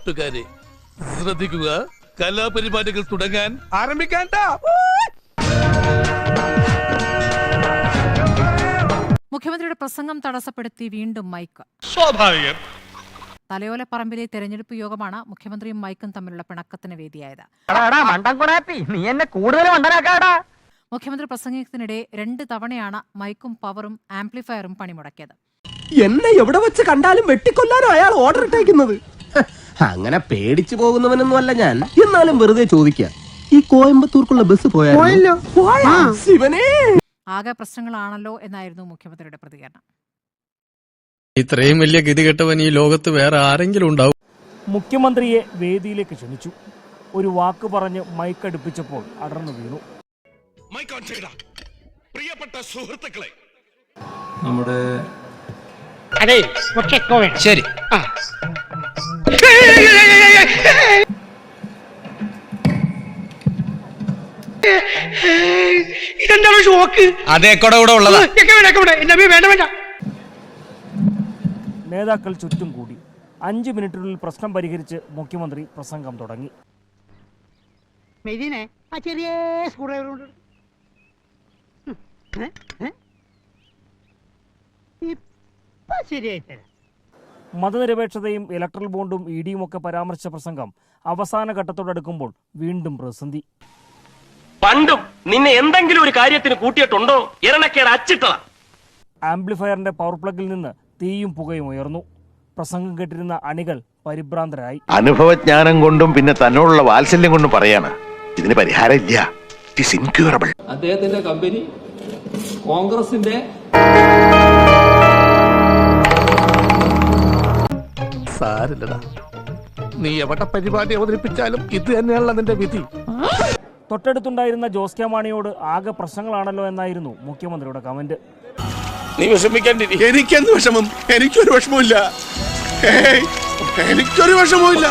നാട്ടുകാരെ ശ്രദ്ധിക്കുക, കലാപരിപാടികൾ തുടങ്ങാൻ ആരംഭിക്കാൻ. മുഖ്യമന്ത്രിയുടെ പ്രസംഗം തടസ്സപ്പെടുത്തി വീണ്ടും മൈക്ക്. സ്വാഭാവികം. തലയോലപ്പറമ്പിലെ തെരഞ്ഞെടുപ്പ് യോഗമാണ് മുഖ്യമന്ത്രിയും മൈക്കും തമ്മിലുള്ള പിണക്കത്തിന് വേദിയായത്. മുഖ്യമന്ത്രി പ്രസംഗത്തിനിടെ 2 തവണയാണ് മൈക്കും പവറും ആംപ്ലിഫയറും പണിമുടക്കിയത്. എന്നെ എവിടെ വെച്ച് കണ്ടാലും വെട്ടിക്കൊല്ലാനോ അയാൾ ഓർഡർ ഇട്ടേക്കുന്നത്. അങ്ങനെ പേടിച്ചു പോകുന്നവനൊന്നും അല്ല ഞാൻ. എന്നാലും വെറുതെ ചോദിക്കാം, ഈ കോയമ്പത്തൂർക്കുള്ള ബസ് പോയാലോ? ആകെ പ്രശ്നങ്ങളാണല്ലോ എന്നായിരുന്നു മുഖ്യമന്ത്രിയുടെ പ്രതികരണം. ഇത്രയും വലിയ ഗതികെട്ടവൻ ഈ ലോകത്ത് വേറെ ആരെങ്കിലും ഉണ്ടാവും? മുഖ്യമന്ത്രിയെ വേദിയിലേക്ക് ക്ഷണിച്ചു. ഒരു വാക്ക് പറഞ്ഞ് മൈക്ക് അടുപ്പിച്ചപ്പോൾ അടർന്നു വീണു. പ്രിയപ്പെട്ട സുഹൃത്തുക്കളെ, നമ്മുടെ ശരി, ഇതെന്താണ് ഷോക്ക്? അതേ കൂടെ ഉള്ളതാ. നേതാക്കൾ ചുറ്റും കൂടി. 5 മിനിറ്റിനുള്ളിൽ പ്രശ്നം പരിഹരിച്ച് മുഖ്യമന്ത്രി പ്രസംഗം തുടങ്ങി. മതനിരപേക്ഷതയും ഇലക്ട്രൽ ബോണ്ടും ഇഡിയും ഒക്കെ പരാമർശിച്ച പ്രസംഗം അവസാന ഘട്ടത്തോടടുക്കുമ്പോൾ വീണ്ടും പ്രതിസന്ധി. പണ്ടും നിന്നെ എന്തെങ്കിലും ഒരു കാര്യത്തിന് കൂട്ടിയിട്ടുണ്ടോ? ഇരണക്കേട് അച്ചിട്ടതാ. ആംപ്ലിഫയറിന്റെ പവർ പ്ലഗിൽ നിന്ന് തീയും പുകയും ഉയർന്നു. പ്രസംഗം കേട്ടിരുന്ന അണികൾ പരിഭ്രാന്തരായി. അനുഭവജ്ഞാനം കൊണ്ടും പിന്നെ തന്നോടുള്ള വാത്സല്യം കൊണ്ടും പറയാണ്, ഇതിന് പരിഹാരം ഇല്ല. It is incurable. അദ്ദേഹത്തിന്റെ കമ്പനി കോൺഗ്രസിന്റെ സാരില്ലടാ, നീ എവിടെ പരിപാടി അവതരിപ്പിച്ചാലും ഇത് തന്നെയാണല്ലോ നിന്റെ വിധി. തൊട്ടടുത്തുണ്ടായിരുന്ന ജോസ് കെ മാണിയോട് ആകെ പ്രശ്നങ്ങളാണല്ലോ എന്നായിരുന്നു മുഖ്യമന്ത്രിയുടെ കമന്റ്. നീ വിഷമിക്കാണ്ടിരി. എനിക്കെന്ത് വിഷമം? എനിക്കൊരു വിഷമമില്ല. എനിക്കൊരു വിഷമവും ഇല്ല.